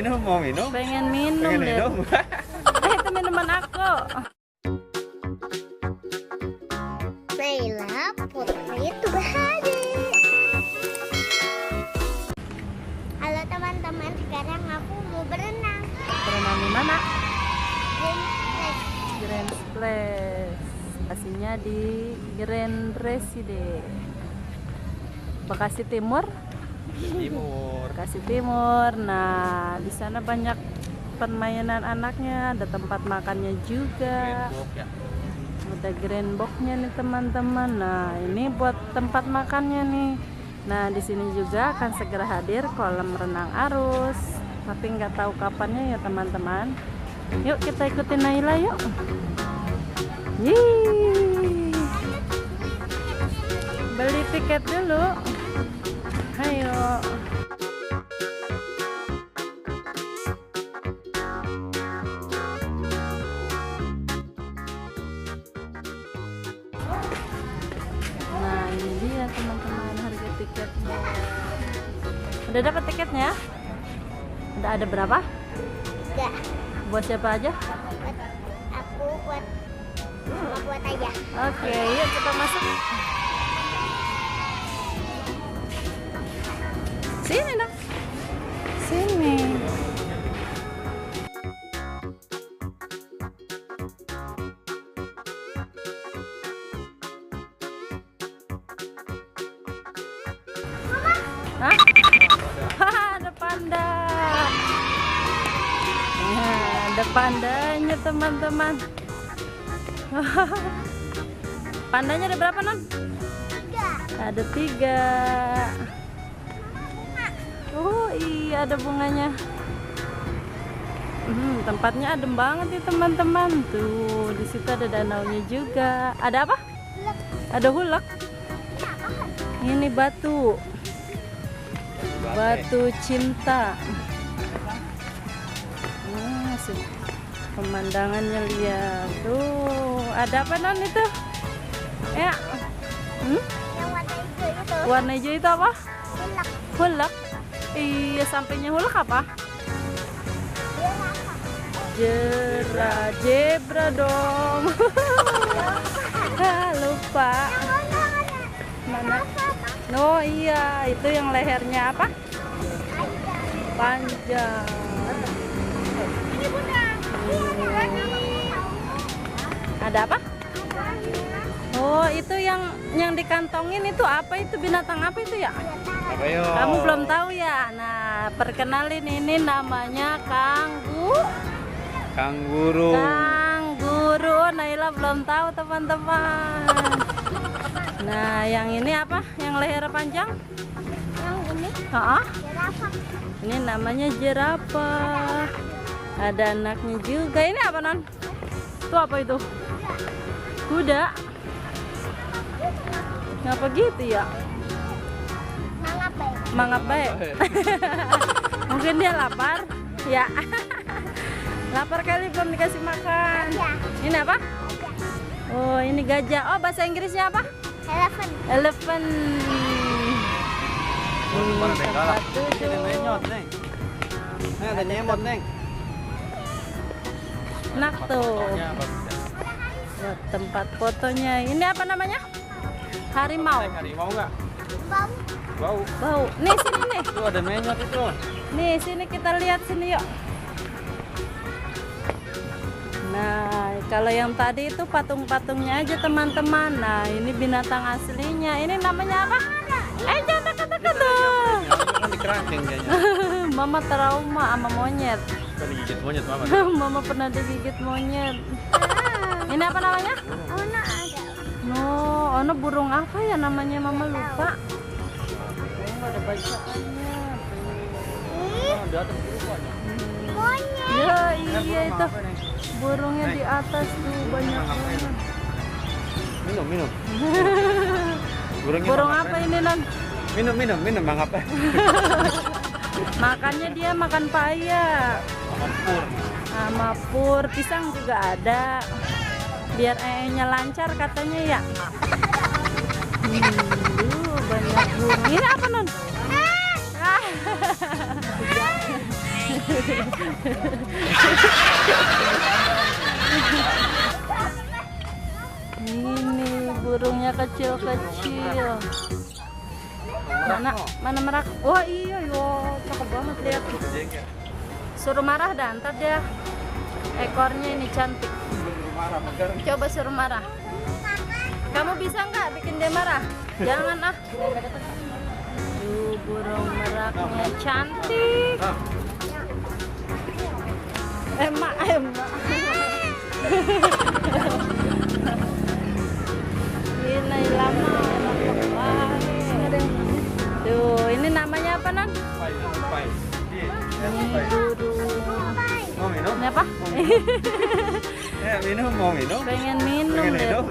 minum, mau minum? Pengen minum Pengen deh. minum? Itu minuman aku. Naila Putri Tubahari. Halo teman-teman, sekarang aku mau berenang. Berenang di mana? Green Grand Place. Lokasinya di Grand Reside. Bekasi Timur. Timur. Bekasi Timur. Nah, di sana banyak permainan anaknya, ada tempat makannya juga. Greenbook ya. Ada grand box-nya nih teman-teman. Nah, ini buat tempat makannya nih. Nah, di sini juga akan segera hadir kolam renang arus. Tapi nggak tahu kapannya ya teman-teman. Yuk kita ikutin Naila yuk. Yeay. Beli tiket dulu. Ayo. Nah, ini dia teman-teman harga tiketnya. Udah dapat tiketnya? Ada berapa? Enggak, Buat siapa aja? buat aku, buat mama, buat aja. Oke, yuk kita masuk. Sini dong. Sini. Hah? Haha, ada panda. Nah, ada pandanya teman-teman. Pandanya ada berapa non? Enggak, Ada 3. Oh iya, ada bunganya. Tempatnya adem banget ya teman-teman. Tuh di situ ada danaunya juga. Ada apa? Ada hulek. Ini batu. Batu cinta. Nah, pemandangannya lihat. Tuh, ada apa non itu? Ya. yang warna hijau itu. Warna hijau itu apa? Ulek. Hulek. Iya, sampingnya hulek apa? Dia apa? Zebra dong. Lupa. Mana? Oh iya, itu yang lehernya apa? Panjang. Ini bunda. Ada apa? Oh, itu yang dikantongin itu apa, itu binatang apa itu ya? Apa yo? Kamu belum tahu ya? Nah, perkenalin, ini namanya Kanguru. Kanguru. Naila belum tahu teman-teman. Nah, yang ini apa? Yang leher panjang? Yang ini Hah? jerapah. Ini namanya jerapah. Ada anaknya juga. Ini apa non? Itu apa itu? Kuda. Ngapa gitu ya? Mangape. Mangape. Mungkin dia lapar. Ya. Lapar kali belum dikasih makan. Ya. Ini apa? Oh, ini gajah. Oh, bahasa Inggrisnya apa? Elephant. Elephant. Mana Neng? Galak. Tempat duduk. Ini menyot, Neng. Neng, ada nyemot, Neng. Enak tuh. Fotonya bagus ya. Lihat tempat fotonya. Ini apa namanya? Harimau. Neng, harimau nggak? Bau. Bau. Bau. Nih sini nih. Tuh ada menyot itu. Nih sini kita lihat sini yuk. Nah, kalau yang tadi itu patung-patungnya aja teman-teman. Nah, ini binatang aslinya. Ini namanya apa? Jangan dekat-dekat dong. Kan di kerangkeng kayaknya. Mama trauma sama monyet. Kan digigit monyet mama. Mama pernah digigit monyet. Ini apa namanya? Oh, no ada. No, ono burung apa ya namanya, Mama lupa. Oh, ada bacaannya. Ih, Oh, di atas burungnya. monyet. Ya, iya itu. Burungnya di atas tuh banyak banget. Minum, minum. Burungnya Burung mau apa ngapain? ini, Non? Minum, minum, minum, Bang apa? Makannya dia makan paya. Makan pur. Sama pur, pisang juga ada. Biar nya lancar katanya ya. Banyak burung. Ini apa, Non? Ah. Ini burungnya kecil-kecil. Mana merak? Oh iya yo, cakep banget lihat. Suruh marah dah, ntar dia ekornya ini cantik. Coba suruh marah. Kamu bisa nggak bikin dia marah? Jangan ah. Tuh burung meraknya cantik. Emak. Ini lama tuh, ini namanya apa Nan? Ini burung. Mau minum? Ini apa? Ya, minum, mau minum? Pengen minum Pengen deh. minum?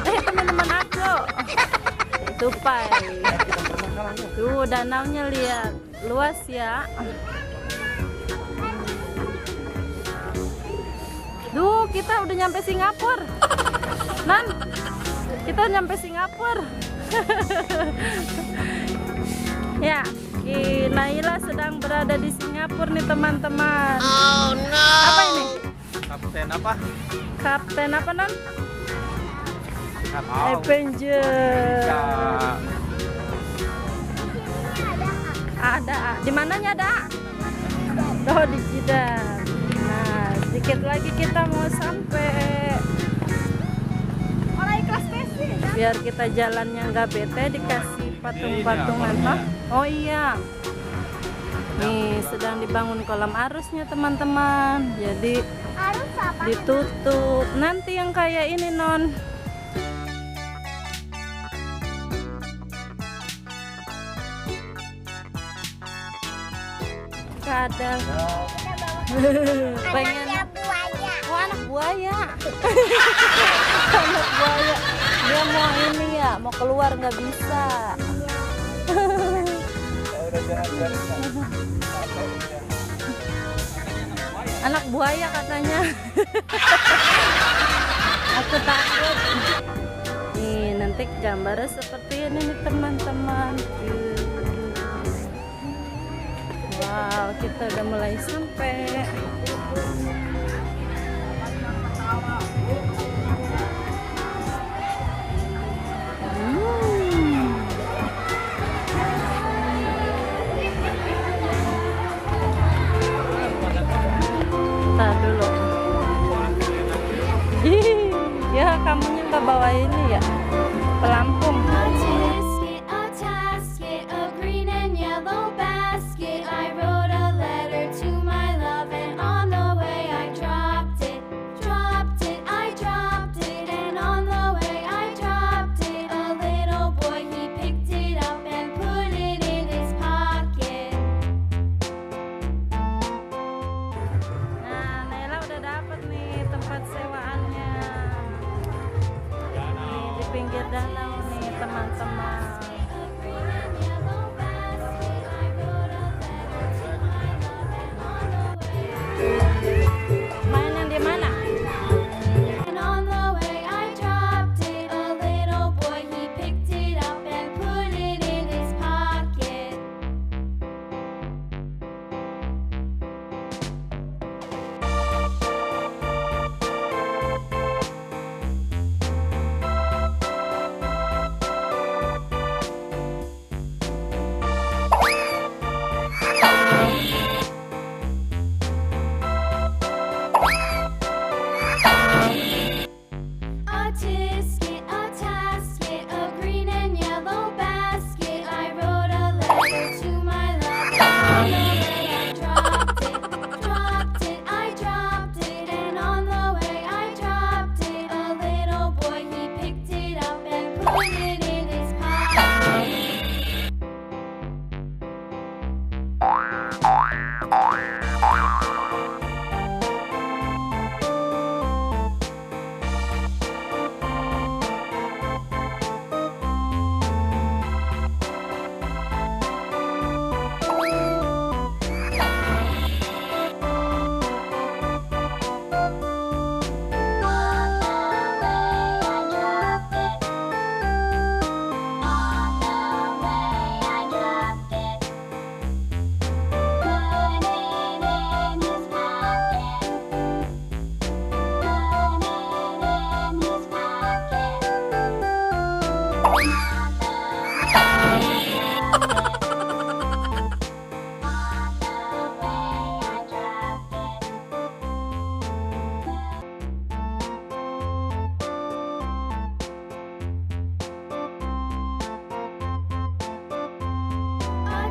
Itu minuman aku. Tupai. Tuh danaunya lihat, luas ya. Duh, kita udah nyampe Singapura. Nan, kita nyampe Singapura. Ya, Naila sedang berada di Singapura nih teman-teman. Oh no. Apa ini? Kapten apa? Kapten apa Nan? Nggak tahu. Avenger. Ya. Ada. Di mananya ada? Oh, di Jidan. Nah, sedikit lagi kita mau sampai. Biar kita jalannya nggak bete, dikasih patung-patungan toh. Oh iya. Nih sedang dibangun kolam arusnya teman-teman. Jadi Arus apa? ditutup. Nanti yang kayak ini Non. Kadang pengen Anaknya buaya. oh, anak buaya. Anak buaya. Dia mau ini ya, mau keluar nggak bisa. Anak buaya katanya. Aku takut. Nih nanti gambarnya seperti ini nih teman-teman. Wow, kita udah mulai sampai. Ntar dulu. Ya kamunya nggak bawa ini ya, pelampung. A tasket, a green and yellow basket. I wrote a letter to my love, and on the way I dropped it, I dropped it, and on the way I dropped it. A little boy, he picked it up and put it in his pocket. Nah, Naila udah dapet nih tempat sewaannya. Nih di pinggir danau nih teman-teman. A green and yellow basket. I wrote a letter to my love, and on the way. Main yang di mana? And on the way I dropped it. A little boy, he picked it up and put it in his pocket. A tisket, a tasket, a green and yellow basket. I wrote a letter to my love, and on the way I dropped it, I dropped it, and on the way I dropped it. A little boy, he picked it up and put it in his pocket. A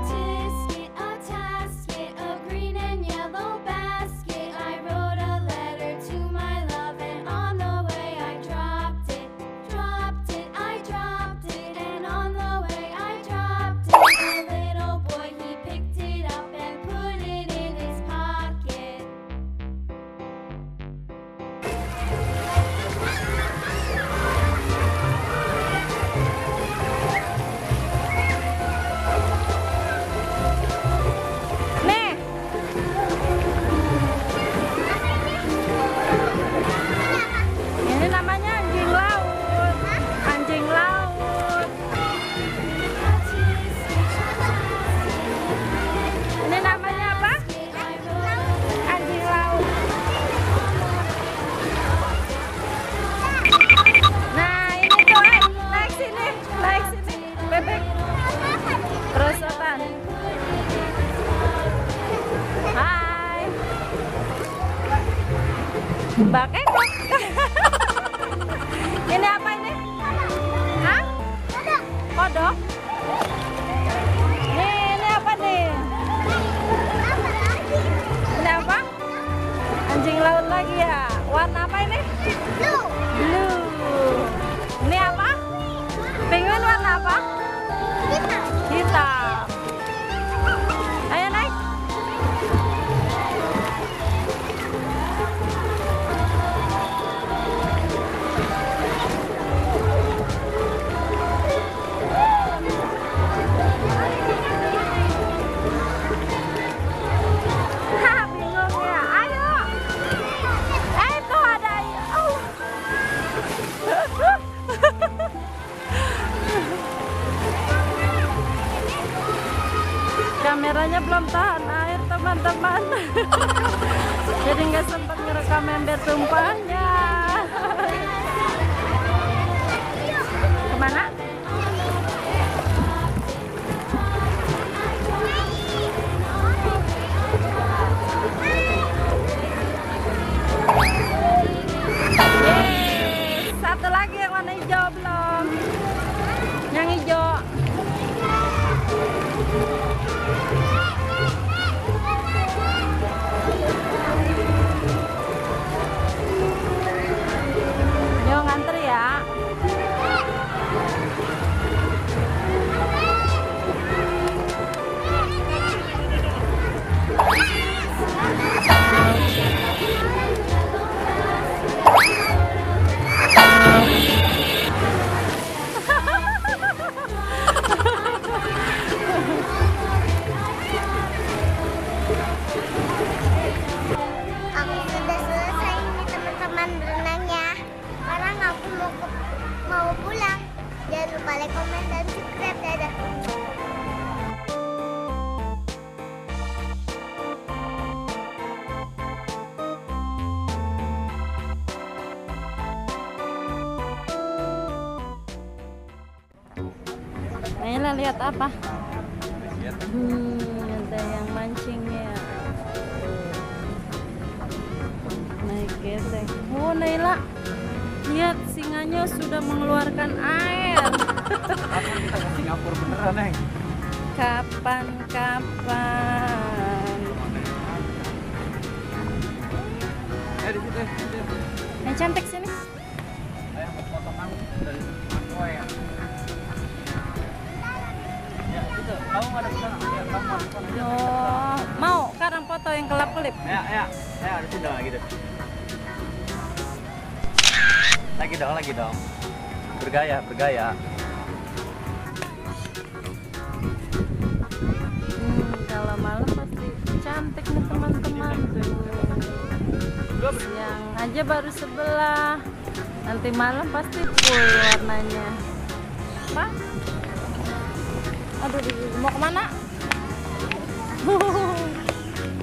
tisket, a tasket, a green and yellow basket. I wrote a letter to my love, and on the way I dropped it. Dropped it, I dropped it, and on the way I dropped it. A little boy, he picked it up and put it in his pocket. Nih. Ini namanya anjing laut. Anjing laut. Ini namanya apa? Anjing laut. Nah, ini tuh, naik sini, bebek. Terus apaan? Hai. Mbak Kekok. Ini apa ini? Hah? Kodok. Ini apa nih? Ini apa? Anjing laut lagi ya. Warna apa ini? Blue. Ini apa? Penguin warna apa? Hitam. Ayo naik. Hah, bingung ya. Ayo. Itu ada. Kameranya belum tahan air, teman-teman. Jadi nggak sempat ngerekam ember tumpahnya. Kemana? Yeay, satu lagi yang warna hijau belum. Yang hijau. Yuk ngantri ya. Aku sudah selesai nih teman-teman berenangnya. Sekarang aku mau pulang. Jangan lupa like, komen, dan subscribe. Dadah. Naila lihat apa? Lihat. Ada yang mancingnya. Naik gesek. Oh, Naila. Lihat singanya sudah mengeluarkan air. Aku kita ke Singapura beneran, Neng. Kapan-kapan. Di situ. Yang cantik sini. Saya mau foto kamu dari aku ya. Ya, itu. Kamu ada di sana. Ya, kamu ada di sana. Oh, mau sekarang foto yang kelap-kelip. Ya, di sini dong lagi deh. Lagi dong. Bergaya. Kalau malam pasti cantik nih teman-teman tuh. Siang aja baru sebelah. Nanti malam pasti full warnanya. Apa? Aduh, mau kemana?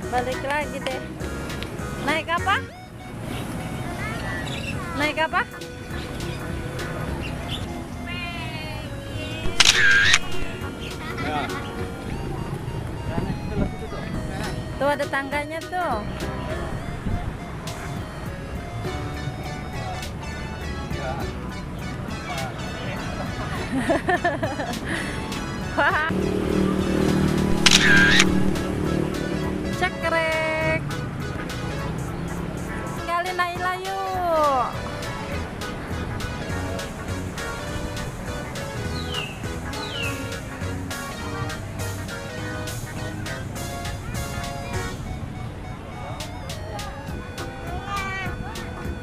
Balik lagi deh. Naik apa? Ya. Tuh ada tangganya tuh. Wah. Cekrek. Tinggalin Naila yuk.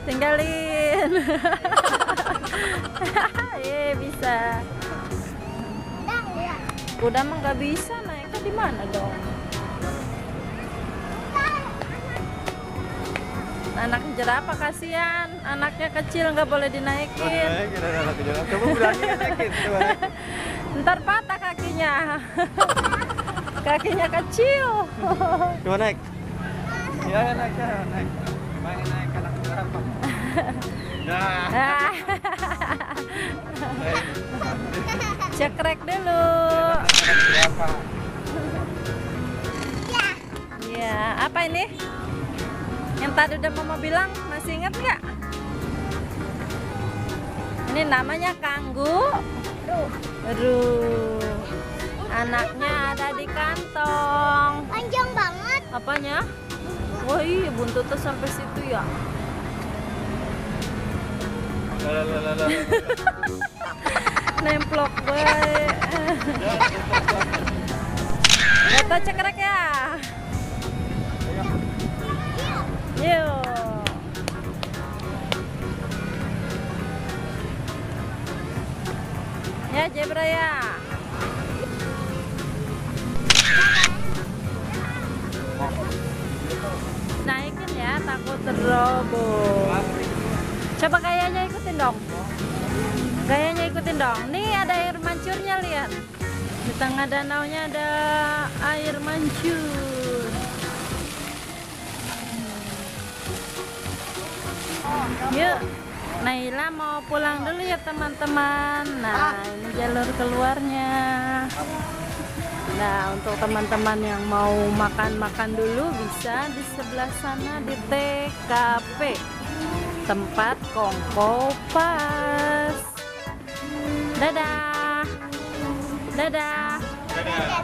Tinggalin. Bisa. Udah mah nggak bisa naik ke di mana dong? Anak jerapah kasihan, anaknya kecil nggak boleh dinaikin. Coba berani naikin. Ntar patah kakinya. Kakinya kecil. Coba naik. Ya naik. Naik anak berapa? Nah. Cekrek dulu. Berapa? Ya, apa ini? Yang tadi udah mama bilang, masih inget nggak? Ini namanya kanggu. Aduh, anaknya ada di kantong. Panjang banget. Apanya? Wah iya, buntutnya sampai situ ya. Nemplok baik. Foto cekrek ya. Yuk. Ya zebra ya. Naikin ya, takut terobos. Coba gayanya ikutin dong. Gayanya ikutin dong. Nih ada air mancurnya, lihat. Di tengah danaunya ada air mancur. Yuk, Naila mau pulang dulu ya teman-teman. Nah, ini jalur keluarnya. Nah, untuk teman-teman yang mau makan-makan dulu bisa di sebelah sana di TKP. Tempat Kongko Pas. Dadah. Dadah. Dadah.